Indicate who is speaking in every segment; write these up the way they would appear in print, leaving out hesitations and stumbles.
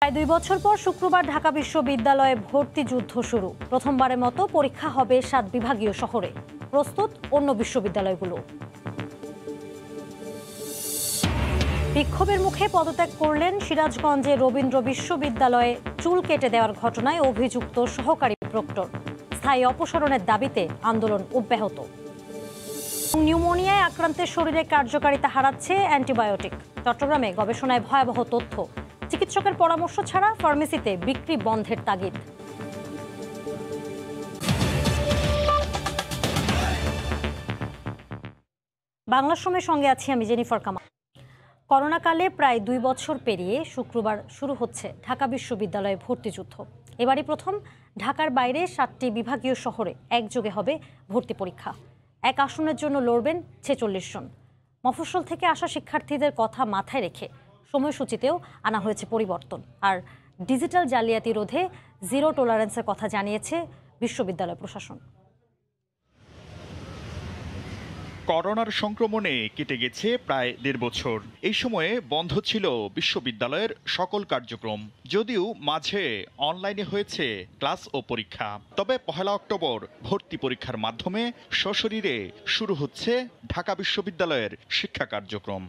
Speaker 1: প্রায় 2 বছর পর শুক্রবার ঢাকা বিশ্ববিদ্যালয়ে ভর্তি যুদ্ধ শুরু। প্রথমবারের মতো পরীক্ষা হবে 7 বিভাগীয় শহরে। প্রস্তুত অন্য বিশ্ববিদ্যালয়গুলো। বিক্ষোভের মুখে পদত্যাগ করলেন সিরাজগঞ্জে রবীন্দ্র বিশ্ববিদ্যালয়ে চুল কেটে দেওয়ার ঘটনায় অভিযুক্ত সহকারী প্রক্টর। স্থায়ী অপসারণের দাবিতে আন্দোলন অব্যাহত। নিউমোনিয়ায় আক্রান্তের শরীরে কার্যকারিতা হারাচ্ছে অ্যান্টিবায়োটিক। চট্টগ্রামে গবেষণায় ভয়াবহ তথ্য। চিকিৎসকের পরামর্শ ছাড়া ফার্মেসিতে বিক্রি বন্ধের তাগিদ। বাংলা সময়ের সঙ্গে আছি আমি জেনিফার কামাল। করোনাকালে প্রায় 2 বছর পেরিয়ে শুক্রবার শুরু হচ্ছে ঢাকা বিশ্ববিদ্যালয়ে ভর্তি যুদ্ধ। এবারই প্রথম ঢাকার বাইরে 7টি বিভাগীয় শহরে একযোগে হবে ভর্তি পরীক্ষা। এক আসনের জন্য লড়বেন 46 জন। মফস্বল থেকে আসা শিক্ষার্থীদের কথা মাথায় রেখে সময়সূচিতেও আনা হয়েছে পরিবর্তন। আর ডিজিটাল জালিয়াতি রোধে জিরো টলারেন্সের কথা জানিয়েছে বিশ্ববিদ্যালয় প্রশাসন।
Speaker 2: করোনার সংক্রমণে কেটে গেছে প্রায় 1.5 বছর। এই সময়ে বন্ধ ছিল বিশ্ববিদ্যালয়ের সকল কার্যক্রম, যদিও মাঝে অনলাইনে হয়েছে ক্লাস ও পরীক্ষা। তবে 1 অক্টোবর ভর্তি পরীক্ষার মাধ্যমে সশরীরে শুরু হচ্ছে ঢাকা বিশ্ববিদ্যালয়ের শিক্ষা কার্যক্রম।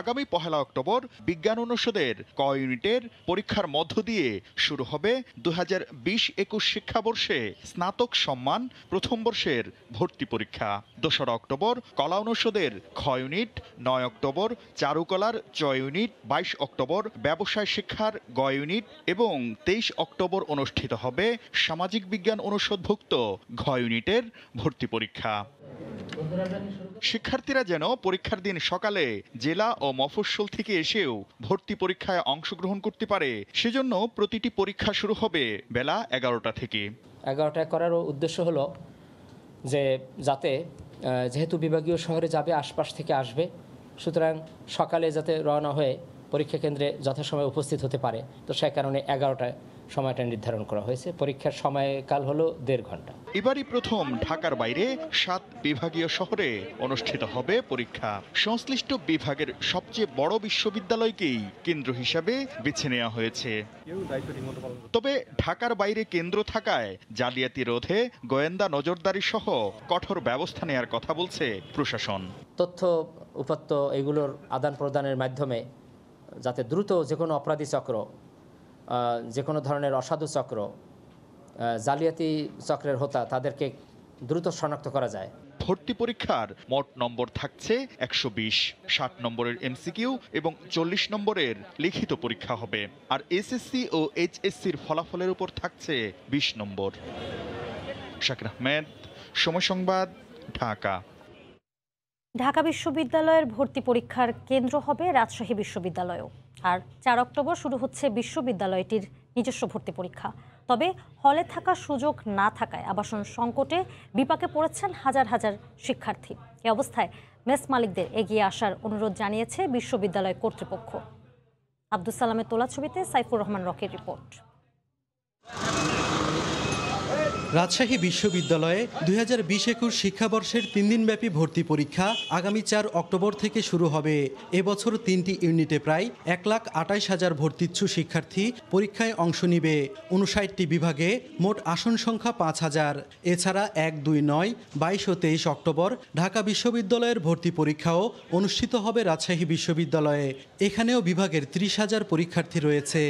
Speaker 2: আগামী 1 অক্টোবর বিজ্ঞান অনুষদের ক ইউনিটের পরীক্ষার মধ্য দিয়ে শুরু হবে 2020-21 শিক্ষাবর্ষে স্নাতক সম্মান প্রথম বর্ষের ভর্তি পরীক্ষা। 2 অক্টোবর কলা অনুষদের খ ইউনিট, 9 অক্টোবর চারুকলার চ ইউনিট, 22 অক্টোবর ব্যবসায় শিক্ষার গ ইউনিট এবং 23 অক্টোবর অনুষ্ঠিত হবে সামাজিক বিজ্ঞান অনুষদভুক্ত ঘ ইউনিটের ভর্তি পরীক্ষা। শিক্ষার্থীরা যেন পরীক্ষার দিন সকালে জেলা ও মফস্বল থেকে এসেও ভর্তি পরীক্ষায় অংশগ্রহণ করতে পারে, সেজন্য প্রতিটি পরীক্ষা শুরু হবে বেলা 11টা থেকে।
Speaker 3: 11টায় করার উদ্দেশ্য হলো যে যাতে যেহেতু বিভাগীয় শহরে যাবে, আশপাশ থেকে আসবে, সুতরাং সকালে যাতে রওনা হয়ে পরীক্ষা কেন্দ্রে যথাসময়ে উপস্থিত হতে পারে। তো সে কারণে 11টায় সময়টা নির্ধারণ করা হয়েছে। পরীক্ষার সময়কাল হলো 1.5 ঘন্টা।
Speaker 2: এবারই প্রথম ঢাকার বাইরে 7 বিভাগীয় শহরে অনুষ্ঠিত হবে পরীক্ষা। সংশ্লিষ্ট বিভাগের সবচেয়ে বড় বিশ্ববিদ্যালয়কেই কেন্দ্র হিসাবে বেছে নেওয়া হয়েছে। তবে ঢাকার বাইরে কেন্দ্র থাকায় জালিয়াতি রোধে গোয়েন্দা নজরদারি সহ কঠোর ব্যবস্থা নেওয়ার কথা বলছে প্রশাসন।
Speaker 3: তথ্য উপাত্ত এগুলোর আদান প্রদানের মাধ্যমে যাতে দ্রুত যে কোনো অপরাধী চক্র, যে কোনো ধরনের অসাধু চক্র, জালিয়াতি চক্রের হোতা, তাদেরকে দ্রুত শনাক্ত করা যায়।
Speaker 2: ভর্তি পরীক্ষার মোট নম্বর থাকছে 120। 60 নম্বরের এমসিকিউ এবং 40 নম্বরের লিখিত পরীক্ষা হবে। আর এসএসসি ও এইচএসসির ফলাফলের উপর থাকছে 20 নম্বর। শাকির আহমেদ, সময় সংবাদ, ঢাকা।
Speaker 1: ঢাকা বিশ্ববিদ্যালয়ের ভর্তি পরীক্ষার কেন্দ্র হবে রাজশাহী বিশ্ববিদ্যালয়ও। আর 4 অক্টোবর শুরু হচ্ছে বিশ্ববিদ্যালয়টির নিজস্ব ভর্তি পরীক্ষা। তবে হলে থাকার সুযোগ না থাকায় আবাসন সংকটে বিপাকে পড়েছেন হাজার হাজার শিক্ষার্থী। এ অবস্থায় মেস মালিকদের এগিয়ে আসার অনুরোধ জানিয়েছে বিশ্ববিদ্যালয় কর্তৃপক্ষ। আব্দুস সালামের তোলা ছবিতে সাইফুর রহমান রকির রিপোর্ট।
Speaker 4: রাজশাহী বিশ্ববিদ্যালয়ে 2020-21 শিক্ষাবর্ষের 3 দিনব্যাপী ভর্তি পরীক্ষা আগামী 4 অক্টোবর থেকে শুরু হবে। এবছর 3টি ইউনিটে প্রায় 1,28,000 ভর্তিচ্ছু শিক্ষার্থী পরীক্ষায় অংশ নিবে। 59টি বিভাগে মোট আসন সংখ্যা 5,000। এছাড়া 1, 2, 9, 22 ও 23 অক্টোবর ঢাকা বিশ্ববিদ্যালয়ের ভর্তি পরীক্ষাও অনুষ্ঠিত হবে রাজশাহী বিশ্ববিদ্যালয়ে। এখানেও বিভাগের 30,000 পরীক্ষার্থী রয়েছে।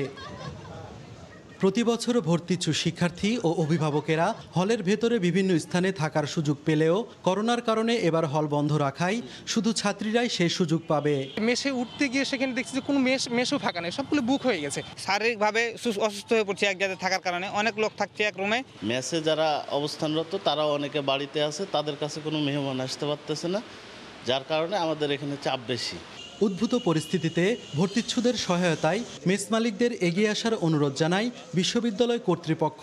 Speaker 4: প্রতি বছর ভর্তিচ্ছু শিক্ষার্থী ও অভিভাবকেরা হলের ভেতরে বিভিন্ন স্থানে থাকার সুযোগ পেলেও করোনার কারণে এবার হল বন্ধ রাখায় শুধু ছাত্রীরাই সেই সুযোগ পাবে।
Speaker 5: মেসে উঠতে গিয়ে সেখানে দেখছি যে কোনো মেসও ফাঁকা নেই, সবগুলো বুক হয়ে গেছে। শারীরিকভাবে অসুস্থ হয়ে পড়ছে এক জায়গায় থাকার কারণে। অনেক লোক থাকছে এক রুমে।
Speaker 6: মেসে যারা অবস্থানরত তারাও অনেকে বাড়িতে আছে, তাদের কাছে কোনো মেহমান আসতে পারতেছে না, যার কারণে আমাদের এখানে চাপ বেশি।
Speaker 4: উদ্ভূত পরিস্থিতিতে ভর্তিচ্ছুদের সহায়তায় মেস মালিকদের এগিয়ে আসার অনুরোধ জানায় বিশ্ববিদ্যালয় কর্তৃপক্ষ।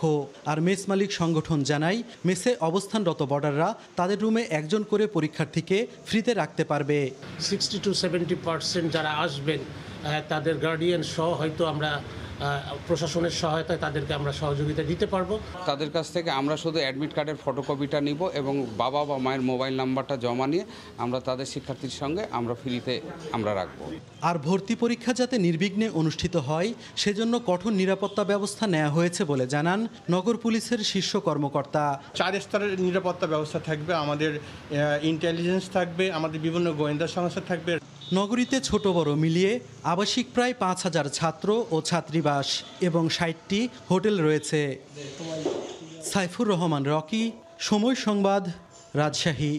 Speaker 4: আর মেস মালিক সংগঠন জানায় মেসে অবস্থানরত বর্ডাররা তাদের রুমে একজন করে পরীক্ষার্থীকে ফ্রিতে রাখতে পারবে।
Speaker 7: 60 to 70% যারা আসবেন তাদের গার্ডিয়ান সহ হয়তো আমরা প্রশাসনের সহায়তায় তাদেরকে আমরা সহযোগিতা দিতে পারবো।
Speaker 8: তাদের কাছ থেকে আমরা শুধু অ্যাডমিট কার্ডের ফটোকপিটা নিব এবং বাবা বা মায়ের মোবাইল নাম্বারটা জমা নিয়ে আমরা তাদের শিক্ষার্থীর সঙ্গে আমরা ফ্রিতে আমরা রাখবো।
Speaker 4: আর ভর্তি পরীক্ষা যাতে নির্বিঘ্নে অনুষ্ঠিত হয় সেজন্য কঠোর নিরাপত্তা ব্যবস্থা নেওয়া হয়েছে বলে জানান নগর পুলিশের শীর্ষ কর্মকর্তা।
Speaker 9: 4 স্তরের নিরাপত্তা ব্যবস্থা থাকবে, আমাদের ইন্টেলিজেন্স থাকবে, আমাদের বিভিন্ন গোয়েন্দা সংস্থা থাকবে।
Speaker 4: নগরীতে ছোট বড় মিলিয়ে আবাসিক প্রায় 5,000 ছাত্র ও ছাত্রীবাস এবং 60টি হোটেল রয়েছে। সাইফুর রহমান রকি, সময় সংবাদ, রাজশাহী।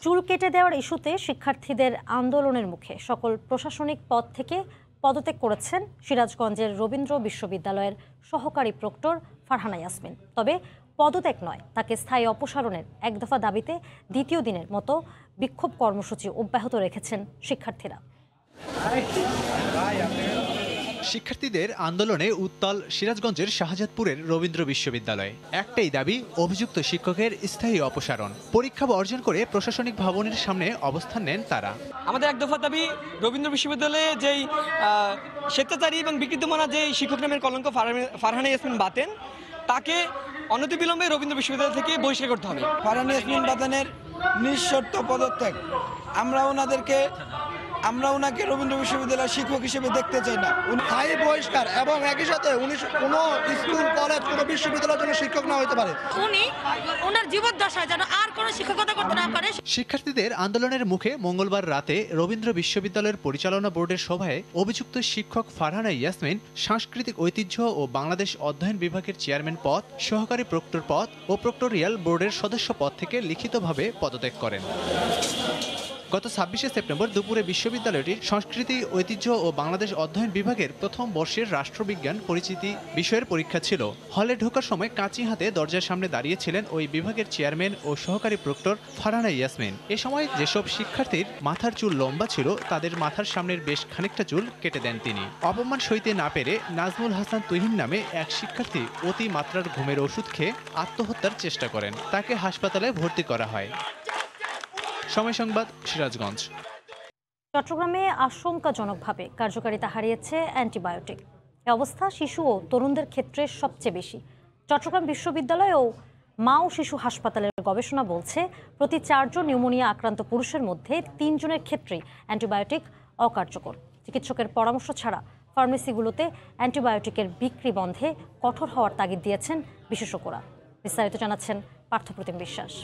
Speaker 1: চুল কেটে দেওয়ার ইস্যুতে শিক্ষার্থীদের আন্দোলনের মুখে সকল প্রশাসনিক পদ থেকে পদত্যাগ করেছেন সিরাজগঞ্জের রবীন্দ্র বিশ্ববিদ্যালয়ের সহকারী প্রক্টর ফারহানা ইয়াসমিন। তবে পদত্যাগ নয়, তাকে স্থায়ী অপসারণের এক দফা দাবিতে দ্বিতীয় দিনের মতো বিক্ষোভ কর্মসূচি অব্যাহত রেখেছেন শিক্ষার্থীরা।
Speaker 10: শিক্ষার্থীদের আন্দোলনে উত্তাল সিরাজগঞ্জের শাহজাদপুরের রবীন্দ্র বিশ্ববিদ্যালয়। একটাই দাবি, অভিযুক্ত শিক্ষকের স্থায়ী অপসারণ। পরীক্ষা বর্জন করে প্রশাসনিক ভবনের সামনে অবস্থান নেন তারা।
Speaker 11: আমাদের এক দফা দাবি, রবীন্দ্র বিশ্ববিদ্যালয়ে যেই স্বেচ্ছাচারী এবং বিকৃতমনা যে শিক্ষক নামের কলঙ্ক ফারহানা ইয়াসমিন বাতেন, তাকে অনতিবিলম্বে রবীন্দ্র বিশ্ববিদ্যালয় থেকে বহিষ্কার করতে হবে।
Speaker 12: ফারহানা ইয়াসমিন বাতেনের নিঃশর্ত পদত্যাগ। আমরা ওনাকে রবীন্দ্র বিশ্ববিদ্যালয়ের শিক্ষক হিসেবে দেখতে চাই না।
Speaker 13: স্থায়ী বহিষ্কার এবং একই সাথে উনি কোনো স্কুল কলেজ কোনো বিশ্ববিদ্যালয়ের জন্য শিক্ষক না হতে পারে।
Speaker 14: উনি ওনার জীবদ্দশায় যেন আর কোনো শিক্ষকতা করতে না পারে।
Speaker 10: শিক্ষার্থীদের আন্দোলনের মুখে মঙ্গলবার রাতে রবীন্দ্র বিশ্ববিদ্যালয়ের পরিচালনা বোর্ডের সভায় অভিযুক্ত শিক্ষক ফারহানা ইয়াসমিন সাংস্কৃতিক ঐতিহ্য ও বাংলাদেশ অধ্যয়ন বিভাগের চেয়ারম্যান পদ, সহকারী প্রক্টর পদ ও প্রক্টোরিয়াল বোর্ডের সদস্য পদ থেকে লিখিতভাবে পদত্যাগ করেন। গত 26শে সেপ্টেম্বর দুপুরে বিশ্ববিদ্যালয়টির সংস্কৃতি ঐতিহ্য ও বাংলাদেশ অধ্যয়ন বিভাগের প্রথম বর্ষের রাষ্ট্রবিজ্ঞান পরিচিতি বিষয়ের পরীক্ষা ছিল। হলে ঢোকার সময় কাঁচি হাতে দরজার সামনে দাঁড়িয়েছিলেন ওই বিভাগের চেয়ারম্যান ও সহকারী প্রক্টর ফারহানা ইয়াসমিন। এ সময় যেসব শিক্ষার্থীর মাথার চুল লম্বা ছিল তাদের মাথার সামনের বেশ খানিকটা চুল কেটে দেন তিনি। অপমান সইতে না পেরে নাজমুল হাসান তুহিন নামে এক শিক্ষার্থী অতি মাত্রার ঘুমের ওষুধ খেয়ে আত্মহত্যার চেষ্টা করেন। তাকে হাসপাতালে ভর্তি করা হয়। সময় সংবাদ, সিরাজগঞ্জ।
Speaker 1: চট্টগ্রামে আশঙ্কাজনকভাবে কার্যকারিতা হারিয়েছে অ্যান্টিবায়োটিক। এ অবস্থা শিশু ও তরুণদের ক্ষেত্রে সবচেয়ে বেশি। চট্টগ্রাম বিশ্ববিদ্যালয় ও মা ও শিশু হাসপাতালের গবেষণা বলছে, প্রতি 4 জন নিউমোনিয়া আক্রান্ত পুরুষের মধ্যে 3 জনের ক্ষেত্রেই অ্যান্টিবায়োটিক অকার্যকর। চিকিৎসকের পরামর্শ ছাড়া ফার্মেসিগুলোতে অ্যান্টিবায়োটিকের বিক্রি বন্ধে কঠোর হওয়ার তাগিদ দিয়েছেন বিশেষজ্ঞরা। বিস্তারিত জানাচ্ছেন পার্থপ্রতিম বিশ্বাস।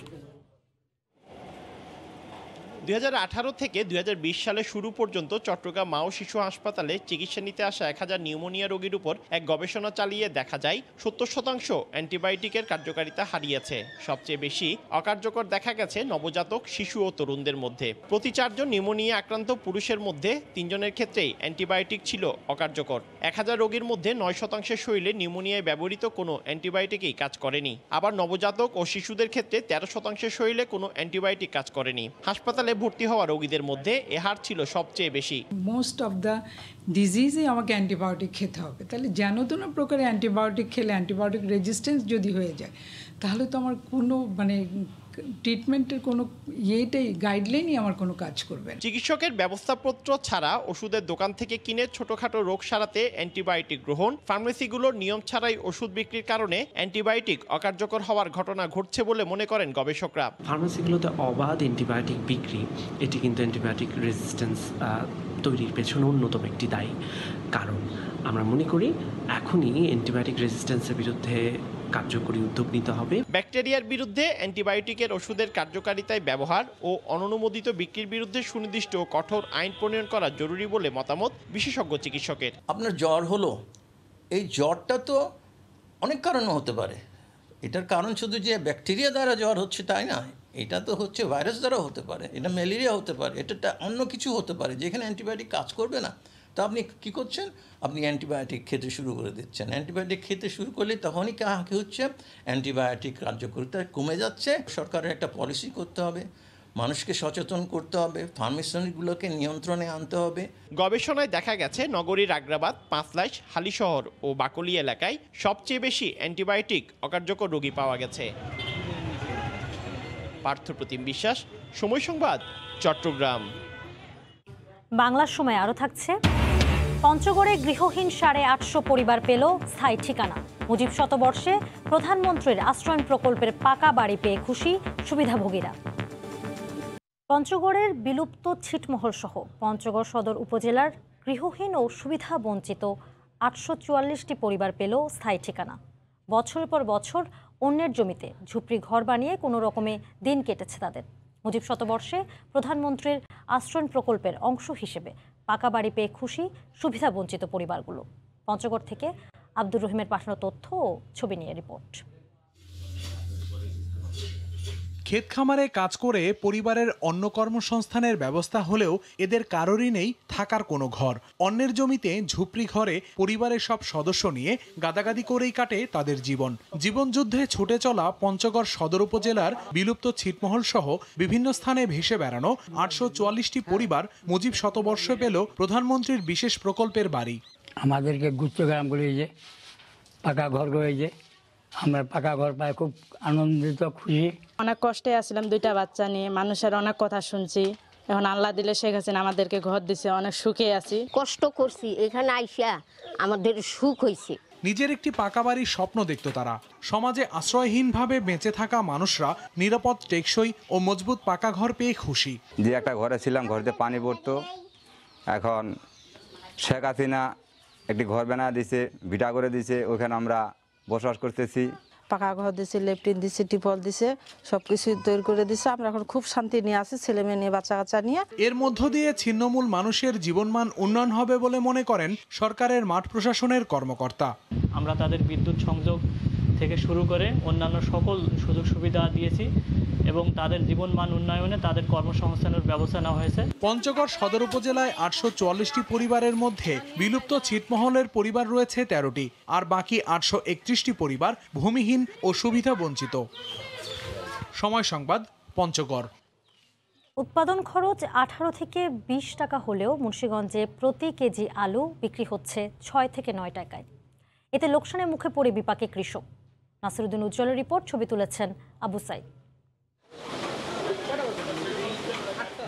Speaker 15: 2018 থেকে 2020 সালে শুরু পর্যন্ত চট্টগ্রাম মা ও শিশু হাসপাতালে চিকিৎসা নিতে আসা 1000 নিউমোনিয়া রোগীর উপর এক গবেষণা চালিয়ে দেখা যায় 70% অ্যান্টিবায়োটিকের কার্যকারিতা হারিয়েছে। সবচেয়ে বেশি অকার্যকর দেখা গেছে নবজাতক, শিশু ও তরুণদের মধ্যে। প্রতি 4 জন নিউমোনিয়া আক্রান্ত পুরুষের মধ্যে 3 জনের ক্ষেত্রেই অ্যান্টিবায়োটিক ছিল অকার্যকর। 1000 রোগীর মধ্যে 9% শরীরে নিউমোনিয়ায় ব্যবহৃত কোনো অ্যান্টিবায়োটিকই কাজ করেনি। আবার নবজাতক ও শিশুদের ক্ষেত্রে 13% শরীরে কোনো অ্যান্টিবায়োটিক কাজ করেনি। হাসপাতালে ভর্তি হওয়া রোগীদের মধ্যে এ হার ছিল সবচেয়ে বেশি।
Speaker 16: মোস্ট অফ দ্য ডিজিজে আমাকে অ্যান্টিবায়োটিক খেতে হবে, তাহলে যেন তেন প্রকারে অ্যান্টিবায়োটিক খেলে অ্যান্টিবায়োটিক রেজিস্ট্যান্স যদি হয়ে যায় তাহলে তো আমার কোনো ট্রিটমেন্টের কোনো গাইডলাইনই আমার কোনো কাজ করবে না।
Speaker 15: চিকিৎসকের ব্যবস্থাপত্র ছাড়া ওষুধের দোকান থেকে কিনে ছোটখাটো রোগ সারাতে অ্যান্টিবায়োটিক গ্রহণ, ফার্মেসিগুলোর নিয়ম ছাড়াই ওষুধ বিক্রির কারণে অ্যান্টিবায়োটিক অকার্যকর হওয়ার ঘটনা ঘটছে বলে মনে করেন গবেষকরা।
Speaker 17: ফার্মেসিগুলোতে অবাধ অ্যান্টিবায়োটিক বিক্রি, এটি কিন্তু অ্যান্টিবায়োটিক রেজিস্ট্যান্স তৈরির পেছনে অন্যতম একটি দায়ী কারণ। আমরা মনে করি এখনই অ্যান্টিবায়োটিক রেজিস্ট্যান্সের বিরুদ্ধে কার্যকরী উদ্যোগ নিতে হবে।
Speaker 15: ব্যাকটেরিয়ার বিরুদ্ধে অ্যান্টিবায়োটিকের ওষুধের কার্যকারিতায় ব্যবহার ও অননুমোদিত বিক্রির বিরুদ্ধে সুনির্দিষ্ট কঠোর আইন প্রণয়ন করা জরুরি বলে মতামত বিশেষজ্ঞ চিকিৎসকের।
Speaker 18: আপনার জ্বর হলো, এই জ্বরটা তো অনেক কারণে হতে পারে। এটার কারণ শুধু যে ব্যাকটেরিয়া দ্বারা জ্বর হচ্ছে তাই না, এটা তো হচ্ছে ভাইরাস দ্বারা হতে পারে, এটা ম্যালেরিয়া হতে পারে, এটা অন্য কিছু হতে পারে যেখানে অ্যান্টিবায়োটিক কাজ করবে না। তো আপনি কী করছেন, আপনি অ্যান্টিবায়োটিক খেতে শুরু করে দিচ্ছেন। অ্যান্টিবায়োটিক খেতে শুরু করলে তখনই কী হচ্ছে, অ্যান্টিবায়োটিক কার্যকারিতা কমে যাচ্ছে। সরকারের একটা পলিসি করতে হবে, মানুষকে সচেতন করতে হবে, ফার্মেসিগুলোকে নিয়ন্ত্রণে আনতে হবে।
Speaker 15: গবেষণায় দেখা গেছে নগরীর আগ্রাবাদ, পাঁচলাইশ, হালিশহর ও বাকলি এলাকায় সবচেয়ে বেশি অ্যান্টিবায়োটিক অকার্যকর রোগী পাওয়া গেছে। পার্থপ্রতিম বিশ্বাস, সময় সংবাদ, চট্টগ্রাম।
Speaker 1: বাংলার সময় আরও থাকছে। পঞ্চগড়ে গৃহহীন 850 পরিবার পেল স্থায়ী ঠিকানা। মুজিব শতবর্ষে প্রধানমন্ত্রীর আশ্রয়ণ প্রকল্পের পাকা বাড়ি পেয়ে খুশি সুবিধাভোগীরা। পঞ্চগড়ের বিলুপ্ত ছিটমহল সহ পঞ্চগড় সদর উপজেলার গৃহহীন ও সুবিধা বঞ্চিত 844টি পরিবার পেল স্থায়ী ঠিকানা। বছরের পর বছর অন্যের জমিতে ঝুপড়ি ঘর বানিয়ে কোনো রকমে দিন কেটেছে তাদের। মুজিব শতবর্ষে প্রধানমন্ত্রীর আশ্রয়ণ প্রকল্পের অংশ হিসেবে পাকা বাড়ি পেয়ে খুশি সুবিধা বঞ্চিত পরিবারগুলো। পঞ্চগড় থেকে আব্দুর রহিমের পাঠানো তথ্য ও ছবি নিয়ে রিপোর্ট।
Speaker 19: ক্ষেত খামারে কাজ করে পরিবারের অন্য কর্মসংস্থানের ব্যবস্থা হলেও এদের কারোরই নেই থাকার কোনো ঘর। অন্যের জমিতে ঝুপড়ি ঘরে পরিবারের সব সদস্য নিয়ে গাদাগাদি করেই কাটে তাদের জীবন। জীবনযুদ্ধে ছুটে চলা পঞ্চগড় সদর উপজেলার বিলুপ্ত ছিটমহল সহ বিভিন্ন স্থানে ভেসে বেড়ানো 844টি পরিবার মুজিব শতবর্ষে পেল প্রধানমন্ত্রীর বিশেষ প্রকল্পের বাড়ি।
Speaker 20: আমাদেরকে গুচ্ছ গ্রাম বলে যে পাকা ঘর হয়েছে, আমরা পাকা ঘর পাই খুব আনন্দিত খুশি।
Speaker 21: অনেক কষ্টে আসলাম, 2টা বাচ্চা নিয়ে, মানুষের অনেক কথা শুনছি। এখন আল্লাহ দিলে শেখ হাসিনা আমাদেরকে ঘর দিছে, অনেক সুখে আছি।
Speaker 22: কষ্ট করছি, এখানে আইসা আমাদের সুখ হয়েছে।
Speaker 19: নিজের একটি পাকা বাড়ির স্বপ্ন দেখত তারা। সমাজে আশ্রয়হীনভাবে বেঁচে থাকা মানুষরা নিরাপদ, টেকসই ও মজবুত পাকা ঘর পেয়ে খুশি।
Speaker 23: যে একটা ঘরে ছিলাম, ঘরেতে পানি পড়তো, এখন শেখ হাসিনা একটি ঘর বানিয়ে দিছে, ভিটা করে দিছে, ওখানে আমরা বসবাস করতেছি।
Speaker 21: পাকা ঘর দিছে, লেট্রিন দিছে, টিপল দিছে, সবকিছু তৈরি করে দিছে। আমরা এখন খুব শান্তি নিয়ে আছি, ছেলে মেয়ে নিয়ে, বাচ্চা কাচ্চা নিয়ে।
Speaker 19: এর মধ্য দিয়ে ছিন্নমূল মানুষের জীবনমান উন্নয়ন হবে বলে মনে করেন সরকারের মাঠ প্রশাসনের কর্মকর্তা।
Speaker 24: আমরা তাদের বিদ্যুৎ সংযোগ থেকে শুরু করে অন্যান্য সকল সুযোগ সুবিধা দিয়েছি এবং তাদের জীবনমান উন্নয়নে তাদের কর্মসংস্থানের ব্যবস্থা নেওয়া হয়েছে।
Speaker 19: পঞ্চগড় সদর উপজেলায় 844টি পরিবারের মধ্যে বিলুপ্ত ছিটমহলের পরিবার রয়েছে 13টি, আর বাকি 831টি পরিবার ভূমিহীন ও সুবিধা বঞ্চিত। সময় সংবাদ, পঞ্চগড়।
Speaker 1: উৎপাদন খরচ 18 থেকে 20 টাকা হলেও মুন্সিগঞ্জে প্রতি কেজি আলু বিক্রি হচ্ছে 6 থেকে 9 টাকায়। এতে লোকসানের মুখে পড়ে বিপাকে কৃষক। নাসিরউদ্দিন উজ্জ্বলের রিপোর্ট, ছবি তুলেছেন আবু সাইদ।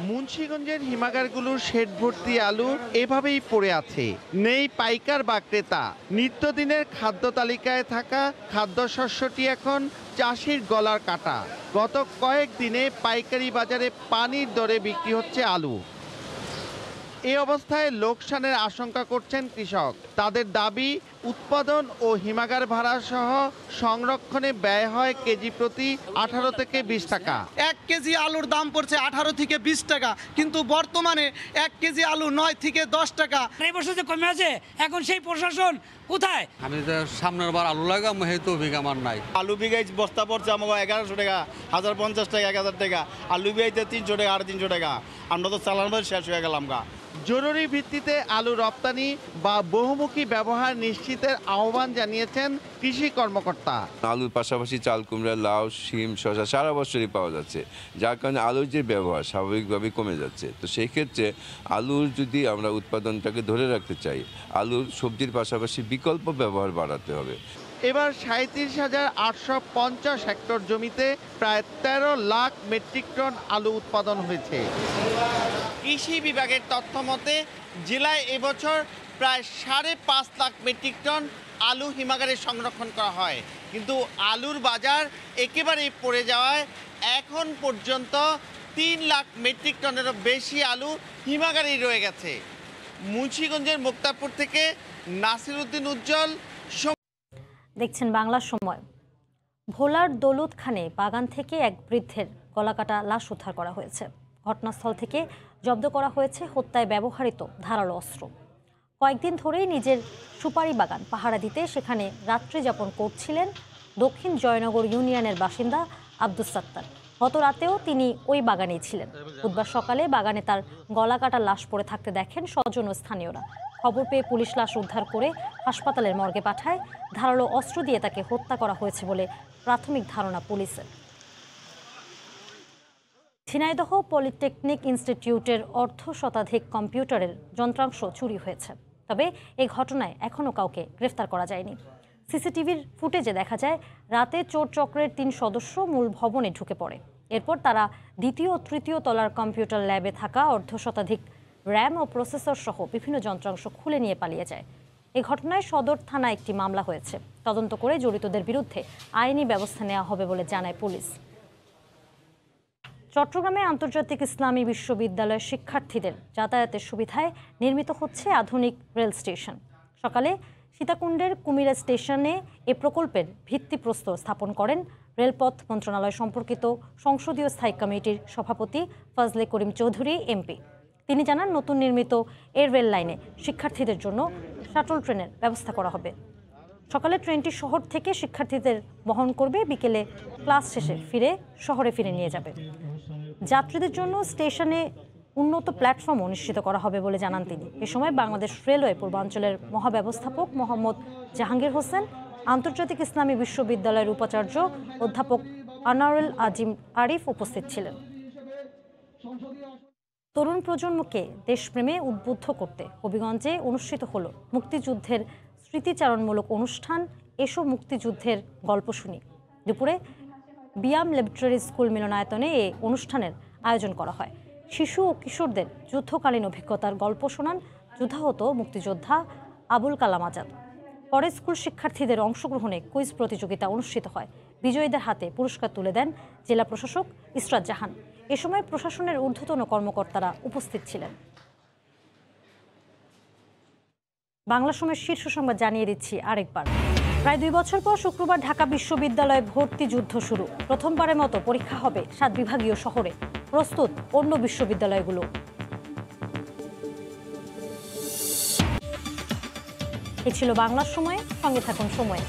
Speaker 25: মুন্সিগঞ্জের হিমাগারগুলোর শেড ভর্তি আলু এভাবেই পড়ে আছে, নেই পাইকার বা ক্রেতা। নিত্যদিনের খাদ্য তালিকায় থাকা খাদ্যশস্যটি এখন চাষির গলার কাটা। গত কয়েকদিনে পাইকারি বাজারে পানির দরে বিক্রি হচ্ছে আলু। এই অবস্থায় লোকসানের আশঙ্কা করছেন কৃষক। তাদের দাবি, উৎপাদন ও হিমাগার ভাড়া সহ সংরক্ষণে ব্যয় হয় কেজি প্রতি 18 থেকে 20 টাকা।
Speaker 26: 1 কেজি আলুর দাম পড়ছে 18 থেকে 20 টাকা, কিন্তু বর্তমানে 1 কেজি আলু 9 থেকে 10 টাকা।
Speaker 14: এই বছর যে কমে আছে, এখন সেই প্রশাসন কোথায়?
Speaker 27: আমি তো সামনের বার আলু লাগাম, হেতু বিঘা আমার নাই।
Speaker 28: আলু বিঘাই বস্তা পড়ছে আমাকে 1100 টাকা, 1050 টাকা, 1000 টাকা। আলু বিঘাইতে 300 টাকা, 350 টাকা। আমরা তো চালান শেষ হয়ে গেলাম গা।
Speaker 25: জরুরি ভিত্তিতে আলু রপ্তানি বা বহুমুখী ব্যবহার নিশ্চিতের আহ্বান জানিয়েছেন কৃষি কর্মকর্তা।
Speaker 29: আলুর পাশাপাশি চাল, কুমড়া, লাউ, শিম, শসা সারা বছরই পাওয়া যাচ্ছে, যার কারণে আলুর যে ব্যবহার স্বাভাবিকভাবেই কমে যাচ্ছে। তো সেই ক্ষেত্রে আলুর যদি আমরা উৎপাদনটাকে ধরে রাখতে চাই, আলুর সবজির পাশাপাশি বিকল্প ব্যবহার বাড়াতে হবে।
Speaker 25: এবার 37,850 হেক্টর জমিতে প্রায় 13 লাখ মেট্রিক টন আলু উৎপাদন হয়েছে। কৃষি বিভাগের তথ্য মতে জেলায় এবছর প্রায় 5.5 লাখ মেট্রিক টন আলু হিমাগারে সংরক্ষণ করা হয়, কিন্তু আলুর বাজার একেবারেই পড়ে যাওয়ায় এখন পর্যন্ত 3 লাখ মেট্রিক টনেরও বেশি আলু হিমাগারেই রয়ে গেছে। মুন্সিগঞ্জের মুক্তাপুর থেকে নাসিরউদ্দিন উজ্জ্বল।
Speaker 1: দেখছেন বাংলা সময়। ভোলার দৌলত খানে বাগান থেকে এক বৃদ্ধের গলাকাটা লাশ উদ্ধার করা হয়েছে। ঘটনাস্থল থেকে জব্দ করা হয়েছে হত্যায় ব্যবহৃত ধারালো অস্ত্র। কয়েকদিন ধরেই নিজের সুপারি বাগান পাহারা দিতে সেখানে রাত্রি যাপন করছিলেন দক্ষিণ জয়নগর ইউনিয়নের বাসিন্দা আব্দুস সাত্তার। গত রাতেও তিনি ওই বাগানেই ছিলেন। বুধবার সকালে বাগানে তার গলাকাটা লাশ পড়ে থাকতে দেখেন স্বজন ও স্থানীয়রা। খবর পেয়ে পুলিশ লাশ উদ্ধার করে হাসপাতালের মর্গে পাঠায়। ধারালো অস্ত্র দিয়ে তাকে হত্যা করা হয়েছে বলে প্রাথমিক ধারণা পুলিশের। ঝিনাইদহ পলিটেকনিক ইনস্টিটিউটের শতাধিক কম্পিউটারের যন্ত্রাংশ চুরি হয়েছে, তবে এই ঘটনায় এখনও কাউকে গ্রেফতার করা যায়নি। সিসিটিভির ফুটেজে দেখা যায় রাতে চোর চক্রের 3 সদস্য মূল ভবনে ঢুকে পড়ে। এরপর তারা দ্বিতীয় ও তৃতীয় তলার কম্পিউটার ল্যাবে থাকা শতাধিক র্যাম ও প্রসেসর সহ বিভিন্ন যন্ত্রাংশ খুলে নিয়ে পালিয়ে যায়। এই ঘটনায় সদর থানায় একটি মামলা হয়েছে। তদন্ত করে জড়িতদের বিরুদ্ধে আইনি ব্যবস্থা নেওয়া হবে বলে জানায় পুলিশ। চট্টগ্রামে আন্তর্জাতিক ইসলামী বিশ্ববিদ্যালয়ের শিক্ষার্থীদের যাতায়াতের সুবিধায় নির্মিত হচ্ছে আধুনিক রেল স্টেশন। সকালে সীতাকুণ্ডের কুমিরা স্টেশনে এ প্রকল্পের ভিত্তিপ্রস্তর স্থাপন করেন রেলপথ মন্ত্রণালয় সম্পর্কিত সংসদীয় স্থায়ী কমিটির সভাপতি ফজলে করিম চৌধুরী এমপি। তিনি জানান, নতুন নির্মিত এই রেল লাইনে শিক্ষার্থীদের জন্য শাটল ট্রেনের ব্যবস্থা করা হবে। সকালে ট্রেনটি শহর থেকে শিক্ষার্থীদের বহন করবে, বিকেলে ক্লাস শেষে শহরে ফিরে নিয়ে যাবে। যাত্রীদের জন্য স্টেশনে উন্নত প্ল্যাটফর্মও নিশ্চিত করা হবে বলে জানান তিনি। এ সময় বাংলাদেশ রেলওয়ে পূর্বাঞ্চলের মহাব্যবস্থাপক মোহাম্মদ জাহাঙ্গীর হোসেন, আন্তর্জাতিক ইসলামী বিশ্ববিদ্যালয়ের উপাচার্য অধ্যাপক আনোয়ারুল আজিম আরিফ উপস্থিত ছিলেন। তরুণ প্রজন্মকে দেশপ্রেমে উদ্বুদ্ধ করতে হবিগঞ্জে অনুষ্ঠিত হলো মুক্তিযুদ্ধের স্মৃতিচারণমূলক অনুষ্ঠান এসো মুক্তিযুদ্ধের গল্প শুনি। দুপুরে বিয়াম ল্যাবরেটরি স্কুল মিলনায়তনে এই অনুষ্ঠানের আয়োজন করা হয়। শিশু ও কিশোরদের যুদ্ধকালীন অভিজ্ঞতার গল্প শোনান যুদ্ধাহত মুক্তিযোদ্ধা আবুল কালাম আজাদ। পরে স্কুল শিক্ষার্থীদের অংশগ্রহণে কুইজ প্রতিযোগিতা অনুষ্ঠিত হয়। বিজয়ীদের হাতে পুরস্কার তুলে দেন জেলা প্রশাসক ইসরাত জাহান। এ সময় প্রশাসনের ঊর্ধ্বতন কর্মকর্তারা উপস্থিত ছিলেন। বাংলা সময়ের শীর্ষ সংবাদ জানিয়ে দিচ্ছি আরেকবার। প্রায় 2 বছর পর শুক্রবার ঢাকা বিশ্ববিদ্যালয়ে ভর্তি যুদ্ধ শুরু। প্রথমবারের মতো পরীক্ষা হবে 7 বিভাগীয় শহরে। প্রস্তুত অন্য বিশ্ববিদ্যালয়গুলো। এ ছিল বাংলার সময়। সঙ্গে থাকুন সময়ে।